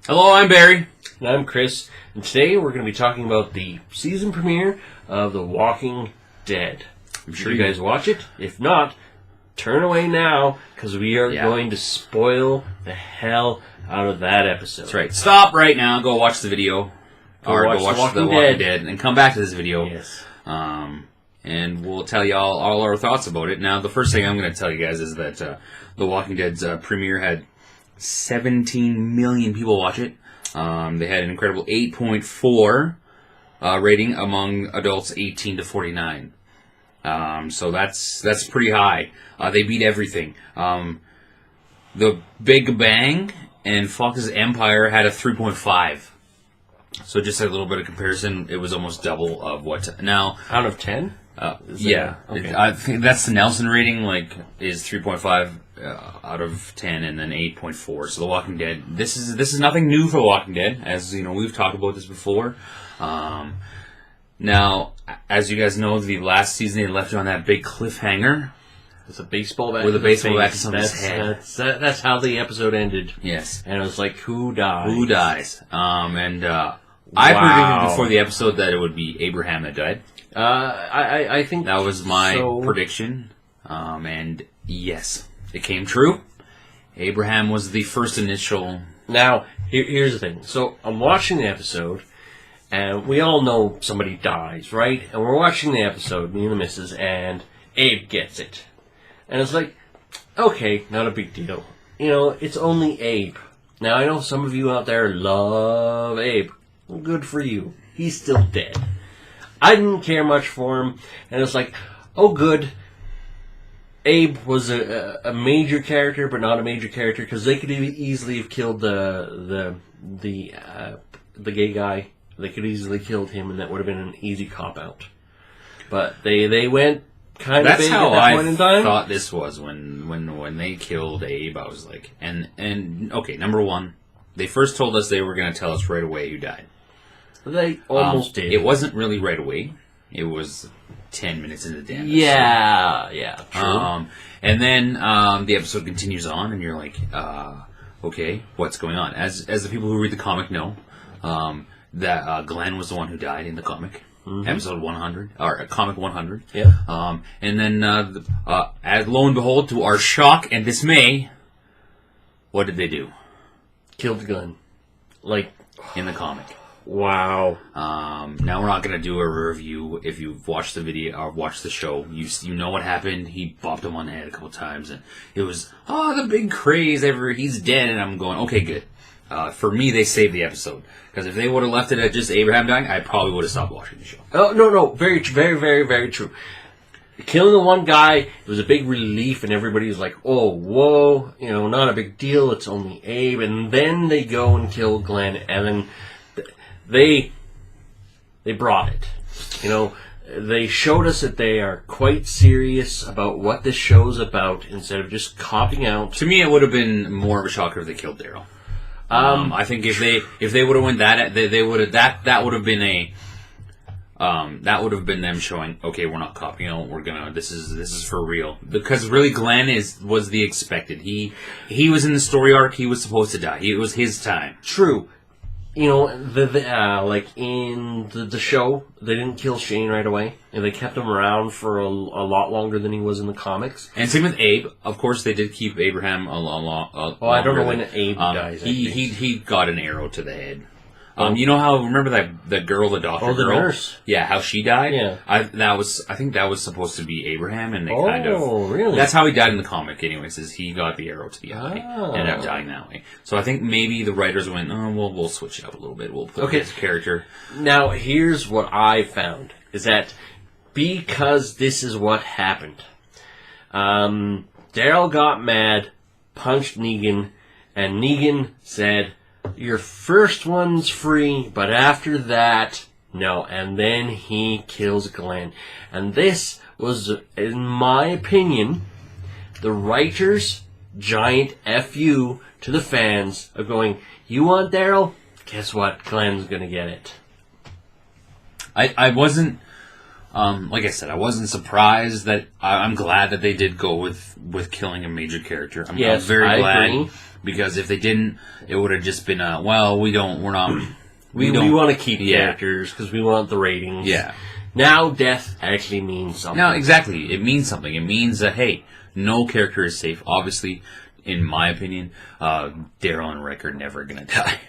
Hello, I'm Barry. And I'm Chris, and today we're going to be talking about the season premiere of The Walking Dead. I'm sure you guys watch it. If not, turn away now, because we are going to spoil the hell out of that episode. That's right. Stop right now, go watch the video. Go watch The Walking Dead, and come back to this video. Yes. And we'll tell you all our thoughts about it. Now, the first thing I'm going to tell you guys is that The Walking Dead's premiere had 17 million people watch it. They had an incredible 8.4 rating among adults 18 to 49. So that's pretty high. They beat everything. The Big Bang and Fox's Empire had a 3.5. So just a little bit of comparison, it was almost double of what now. Out of 10? Yeah. Okay. I think that's the Nelson rating, is 3.5 out of 10, and then 8.4. So The Walking Dead. This is nothing new for The Walking Dead, as you know we've talked about this before. Now, as you guys know, the last season they left it on that big cliffhanger. With a baseball bat. With a baseball bat on his head. That's how the episode ended. Yes. And it was like, who dies? Who dies? I predicted before the episode that it would be Abraham that died. I think that was my prediction. And yes, it came true. Abraham was the first initial. Now, here's the thing. So I'm watching the episode, and we all know somebody dies, right? And we're watching the episode, me and the missus, and Abe gets it. And it's like, okay, not a big deal. You know, it's only Abe. Now, I know some of you out there love Abe. Well, good for you. He's still dead. I didn't care much for him, and it's like, oh, good. Abe was a major character, but not a major character, because they could easily have killed the gay guy. They could easily have killed him, and that would have been an easy cop out. But they went kind of big at that point in time. That's how I thought this was when they killed Abe. I was like, and okay, number one, they first told us they were going to tell us right away who died. They almost did. It wasn't really right away. It was 10 minutes into the damn episode. Yeah, true. And then the episode continues on, and you're like, okay, what's going on? As the people who read the comic know, that Glenn was the one who died in the comic. Mm-hmm. Episode 100, or comic 100. Yeah. And then, as lo and behold, to our shock and dismay, what did they do? Killed Glenn. In the comic. Wow. Now we're not going to do a review. If you've watched the video or watched the show, you know what happened. He bopped him on the head a couple times, and it was, the big craze, he's dead, and I'm going, okay, good. For me, they saved the episode. Because if they would have left it at just Abraham dying, I probably would have stopped watching the show. Oh, no. Very, very, very, very true. Killing the one guy, it was a big relief, and everybody was like, oh, whoa, not a big deal, it's only Abe. And then they go and kill Glenn, and then they brought it. They showed us that they are quite serious about what this show's about, instead of just copying out. To me, it would have been more of a shocker if they killed Daryl. I think if they would have went that, they would have that would have been that would have been them showing, okay, we're not copying out, this is for real, because really Glenn was the expected. He was in the story arc. He was supposed to die. It was his time. True. Like in the show, they didn't kill Shane right away, and they kept him around for a lot longer than he was in the comics. And same with Abe. Of course, they did keep Abraham a lot. I don't know when Abe dies. He got an arrow to the head. You know how, remember that girl, the doctor girl? The nurse. Yeah, how she died? Yeah. I think that was supposed to be Abraham, and they really? That's how he died in the comic anyways, is he got the arrow to the eye, and ended up dying that way. So I think maybe the writers went, we'll switch it up a little bit, we'll put his character. Now, here's what I found, is that because this is what happened, Daryl got mad, punched Negan, and Negan said, your first one's free, but after that, no. And then he kills Glenn. And this was, in my opinion, the writers' giant FU to the fans of going, you want Daryl? Guess what? Glenn's gonna get it. I wasn't like I said, I wasn't surprised that I'm glad that they did go with killing a major character. I'm very glad agree. because if they didn't, it would have just been we want to keep characters because we want the ratings. Yeah. Now death actually means something. No, exactly. It means something. It means that hey, no character is safe. Obviously, in my opinion, Daryl and Rick are never gonna die.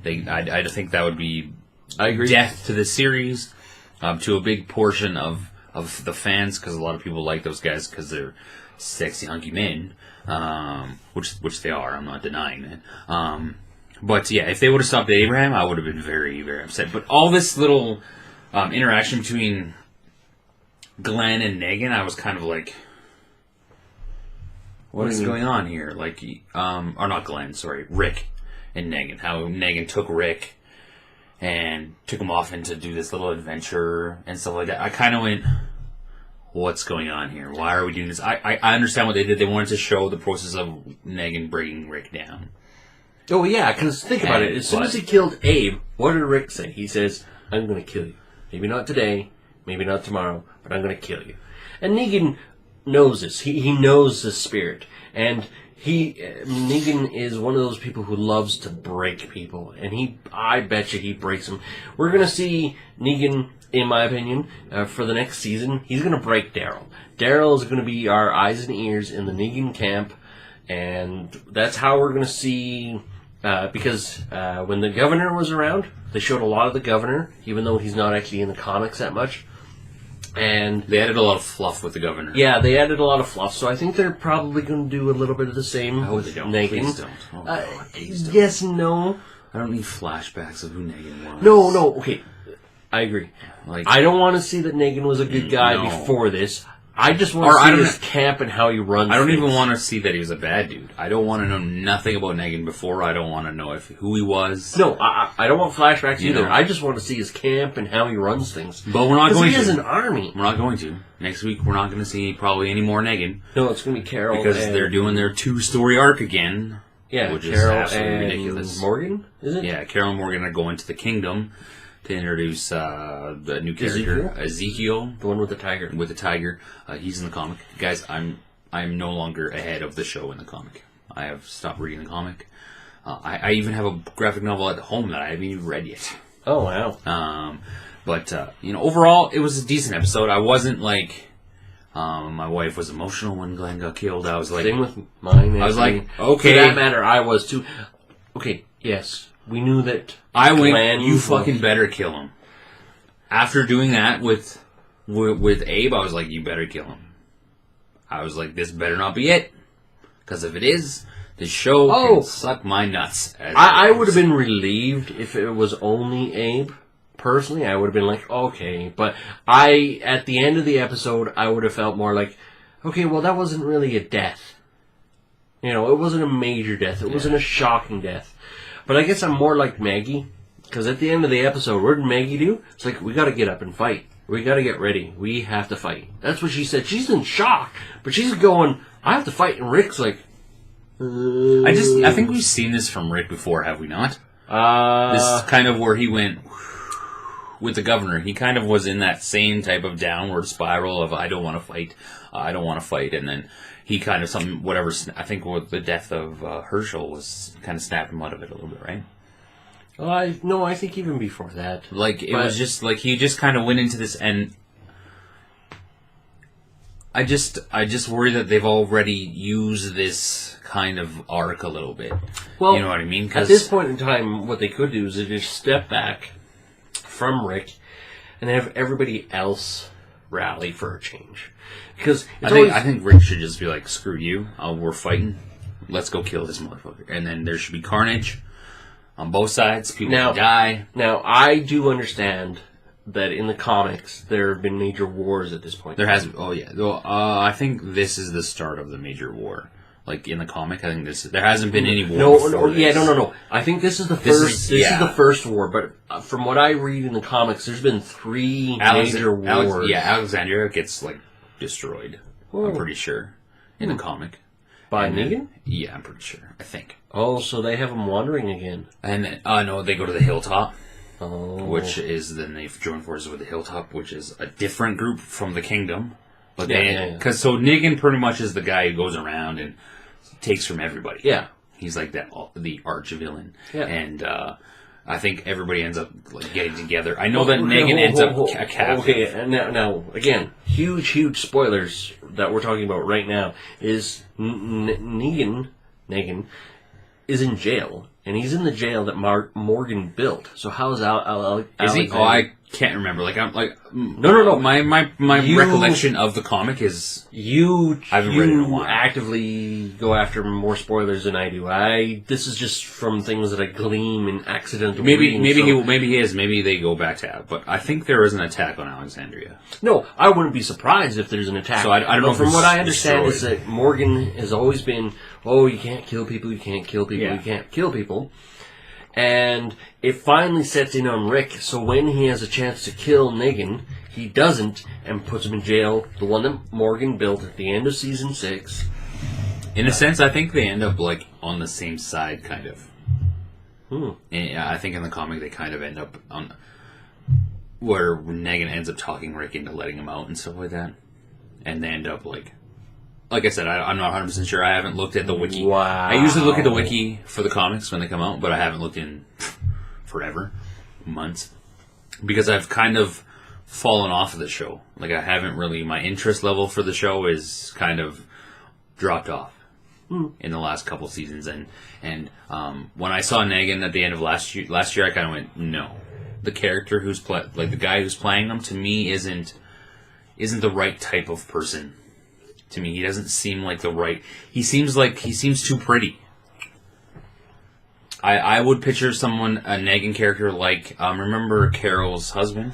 I think that would be death to the series, to a big portion of the fans, because a lot of people like those guys because they're sexy, hunky men, which they are. I'm not denying that. But yeah, if they would have stopped Abraham, I would have been very, very upset. But all this little interaction between Glenn and Negan, I was kind of like, what is going on here? Like, or not Glenn, sorry, Rick and Negan. How Negan took Rick and took him off into do this little adventure and stuff like that. I kind of went, what's going on here? Why are we doing this? I understand what they did. They wanted to show the process of Negan breaking Rick down. Oh, yeah, because think about it. As soon as he killed Abe, what did Rick say? He says, I'm going to kill you. Maybe not today, maybe not tomorrow, but I'm going to kill you. And Negan knows this. He knows the spirit. And Negan is one of those people who loves to break people. And I bet you he breaks them. We're going to see Negan, in my opinion, for the next season. He's going to break Daryl. Daryl is going to be our eyes and ears in the Negan camp. And that's how we're going to see... because when the governor was around, they showed a lot of the governor, even though he's not actually in the comics that much. And they added a lot of fluff with the governor. Yeah, they added a lot of fluff, so I think they're probably going to do a little bit of the same. I hope they don't. Negan. Please don't. Oh, God, please don't. Yes and no. I don't need flashbacks of who Negan was. No, okay. I agree. Like, I don't want to see that Negan was a good guy before this. I just want to see his camp and how he runs. I don't even want to see that he was a bad dude. I don't want to know nothing about Negan before. I don't want to know who he was. No, I don't want flashbacks either. I just want to see his camp and how he runs things. But we're not going to. He has an army. We're not going to. Next week, we're not going to see probably any more Negan. No, it's going to be Carol. Because they're doing their 2-story arc again. Yeah, which Carol is absolutely and ridiculous. Morgan, is it? Yeah, Carol and Morgan are going to the kingdom to introduce the new character, Ezekiel. The one with the tiger. With the tiger. He's in the comic. Guys, I'm no longer ahead of the show in the comic. I have stopped reading the comic. I even have a graphic novel at home that I haven't even read yet. Oh, wow. But overall, it was a decent episode. I wasn't like... my wife was emotional when Glenn got killed. I was like... Same with mine. I was like, okay. For that matter, I was too. Okay, yes. We knew that I went, Glenn you fucking better kill him. After doing that with Abe, I was like, you better kill him. I was like, this better not be it. Because if it is, this show can suck my nuts. I would have been relieved if it was only Abe. Personally, I would have been like, okay. But at the end of the episode, I would have felt more like, okay, well, that wasn't really a death. It wasn't a major death. It wasn't a shocking death. But I guess I'm more like Maggie, because at the end of the episode, what did Maggie do? It's like, we got to get up and fight. We got to get ready. We have to fight. That's what she said. She's in shock, but she's going, I have to fight. And Rick's like, I think we've seen this from Rick before, have we not? This is kind of where he went with the governor. He kind of was in that same type of downward spiral of, I don't want to fight. I don't want to fight. And then he kind of I think with the death of Herschel was kind of snapped him out of it a little bit, right? No, I think even before that. Like, it was just, like, he just kind of went into this, and I just worry that they've already used this kind of arc a little bit. Well, you know what I mean? At this point in time, what they could do is they just step back from Rick and have everybody else rally for a change. Because I think Rick should just be like, screw you, we're fighting, let's go kill this motherfucker. And then there should be carnage on both sides, people can die. Now, I do understand that in the comics, there have been major wars at this point. There has, I think this is the start of the major war. Like, in the comic, I think there hasn't been any war before this. No. I think this is the first. This is the first war. But from what I read in the comics, there's been 3 major wars. Alexandria gets destroyed. I'm pretty sure in the comic by Negan. Yeah, I'm pretty sure. I think. Oh, so they have him wandering again. And then, no, they go to the hilltop. which is then they've joined forces with the Hilltop, which is a different group from the Kingdom. But so Negan pretty much is the guy who goes around and takes from everybody. Yeah. He's like the arch villain. Yeah. And I think everybody ends up like getting together. I know that Negan ends up a captive. Okay, and now again, huge spoilers that we're talking about right now is Negan is in jail, and he's in the jail that Morgan built. So how is Is he? Oh, I can't remember. No. My recollection of the comic is you read it in a while. Actively go after more spoilers than I do. This is just from things that I glean and accidental. Maybe he is. Maybe they go back to that. But I think there is an attack on Alexandria. No, I wouldn't be surprised if there's an attack. So I don't know. From what I understand is that Morgan has always been, you can't kill people, you can't kill people, you can't kill people. And it finally sets in on Rick, so when he has a chance to kill Negan, he doesn't, and puts him in jail, the one that Morgan built at the end of Season 6. In a sense, I think they end up, on the same side, kind of. And I think in the comic they kind of end up on where Negan ends up talking Rick into letting him out and stuff like that. And they end up, like I said, I'm not 100% sure. I haven't looked at the wiki. Wow. I usually look at the wiki for the comics when they come out, but I haven't looked in forever, months, because I've kind of fallen off of the show. I haven't really, my interest level for the show is kind of dropped off in the last couple seasons. And when I saw Negan at the end of last year, I kind of went, no. The character who's the guy who's playing him, to me, isn't the right type of person. To me, he doesn't seem like the right... He seems too pretty. I would picture a Negan character like... remember Carol's husband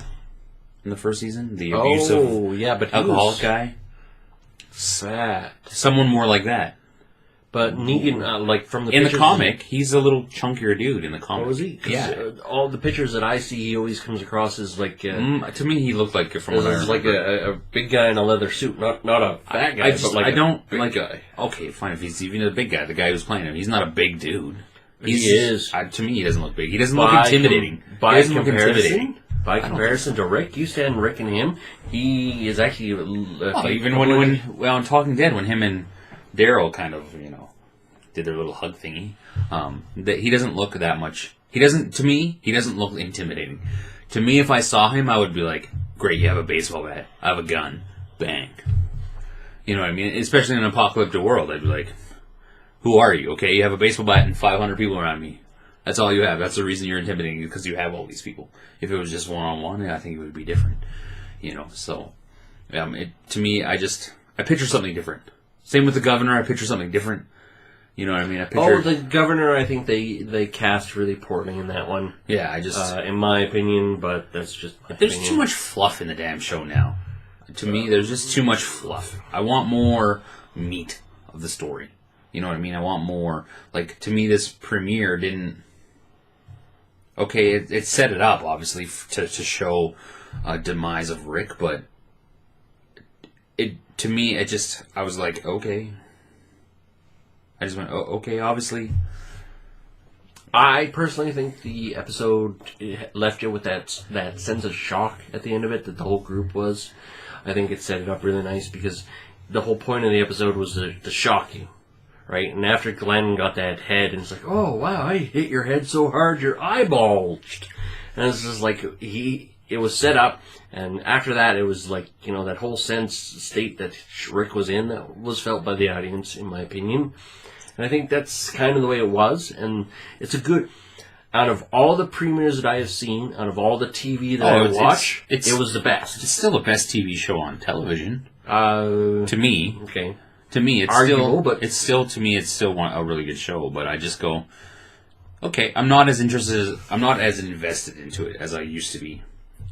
in the first season? The abusive alcoholic guy? Sad. Someone more like that. But Negan, from the in the comic, he's a little chunkier dude in the comic. Oh, is he? Yeah. All the pictures that I see, he always comes across as like... to me, he looked like, from what I remember, like a big guy in a leather suit. Not a fat guy, but like a big guy. Okay, fine. If he's even a big guy, the guy who's playing him, he's not a big dude. He is. To me, he doesn't look big. He doesn't look intimidating. By comparison to Rick, you stand Rick and him, he is actually... even when on Talking Dead, when him and Daryl kind of, did their little hug thingy, that he doesn't look that much. To me, he doesn't look intimidating. To me, if I saw him, I would be like, great, you have a baseball bat, I have a gun, bang. You know what I mean? Especially in an apocalyptic world, I'd be like, who are you? Okay, you have a baseball bat and 500 people around me. That's all you have. That's the reason you're intimidating, because you have all these people. If it was just one-on-one, I think it would be different. So, to me, I picture something different. Same with the governor, I picture something different. You know what I mean? The governor, I think they cast really poorly in that one. Yeah, in my opinion, but that's just my There's opinion. too much fluff in the damn show now. To me, there's just too much fluff. I want more meat of the story. You know what I mean? I want more. To me, this premiere didn't... Okay, it set it up, obviously, to show a demise of Rick, but to me, I was like, okay. I just went, oh, okay, obviously. I personally think the episode left you with that sense of shock at the end of it that the whole group was. I think it set it up really nice because the whole point of the episode was to shock you, right? And after Glenn got that head, and it's like, oh, wow, I hit your head so hard your eye bulged. And it's just like, it was set up, and after that, it was like, that whole state that Rick was in that was felt by the audience, in my opinion. And I think that's kind of the way it was, and it's a good... Out of all the premieres that I have seen, out of all the TV that I watch, it was the best. It's still the best TV show on television. To me. Okay. To me, it's arguable, still... to me, it's still a really good show, but I just go... Okay, I'm not as invested into it as I used to be.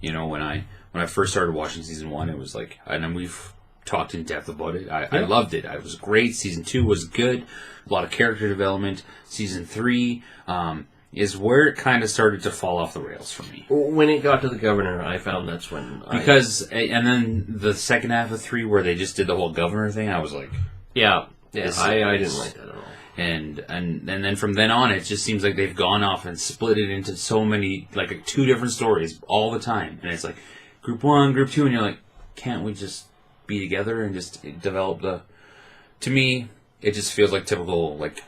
When I first started watching season 1, it was like... And then we've talked in depth about it. I loved it. It was great. Season 2 was good. A lot of character development. Season 3... is where it kind of started to fall off the rails for me. When it got to the governor, I found that's when... And then the second half of 3, where they just did the whole governor thing, I was like... Yeah, I didn't like that at all. And then from then on, it just seems like they've gone off and split it into so many, like 2 different stories all the time. And it's like, group 1, group 2, and you're like, can't we just be together and just develop the... To me, it just feels like typical, like,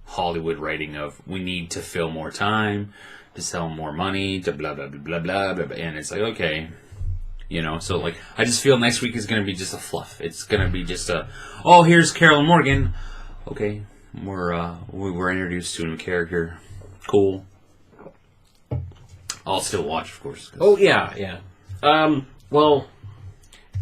Hollywood writing of, we need to fill more time, to sell more money, to blah, blah, blah, blah, blah, blah, blah. And it's like, okay... You know, so like, I just feel next week is going to be just a fluff. It's going to be just a, oh, here's Carol and Morgan. Okay, we're introduced to a new character. Cool. I'll still watch, of course. Oh, yeah. Well,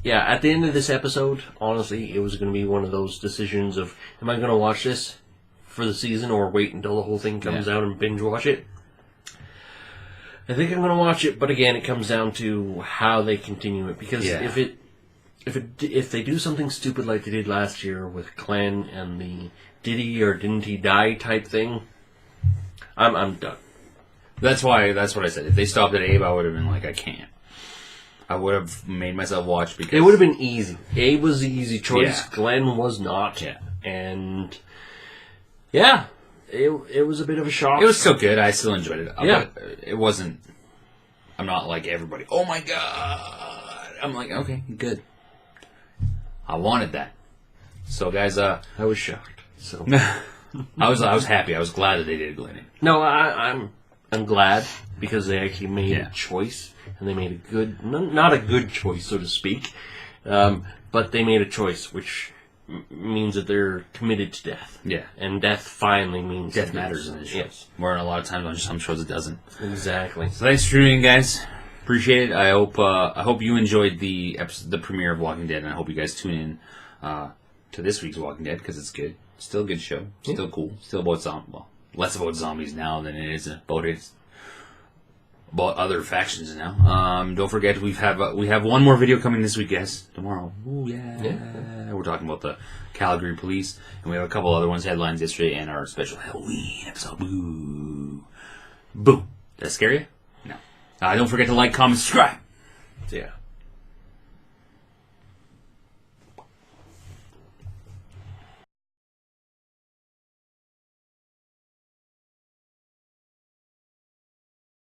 yeah, at the end of this episode, honestly, it was going to be one of those decisions of, am I going to watch this for the season or wait until the whole thing comes out and binge watch it? I think I'm going to watch it, but again, it comes down to how they continue it. Because if they do something stupid like they did last year with Glenn and the did he or didn't he die type thing, I'm done. That's what I said. If they stopped at Abe, I would have been like, I can't. I would have made myself watch because... It would have been easy. Abe was the easy choice. Yeah. Glenn was not. Yeah. And... Yeah. It was a bit of a shock. It was still good. I still enjoyed it. Yeah. But it wasn't... I'm not like everybody. Oh my god! I'm like, okay, good. I wanted that. So, guys, I was shocked. So I was happy. I was glad that they did Glenn. No, I'm glad because they actually made a choice and they made a good, not a good choice, so to speak, but they made a choice which means that they're committed to death. Yeah. And death finally means... Death matters in this show. Yes. Where a lot of times on some shows it doesn't. Exactly. So thanks for tuning in, guys. Appreciate it. I hope you enjoyed the premiere of Walking Dead, and I hope you guys tune in to this week's Walking Dead, because it's good. Still a good show. Still cool. Still about less about zombies now than it is about other factions now. Don't forget we have one more video coming this week, guys. Tomorrow. Ooh, yeah. We're talking about the Calgary police, and we have a couple other ones, headlines yesterday, and our special Halloween episode. Boo. Boo. Did that scare you? No. Don't forget to like, comment, subscribe. Yeah.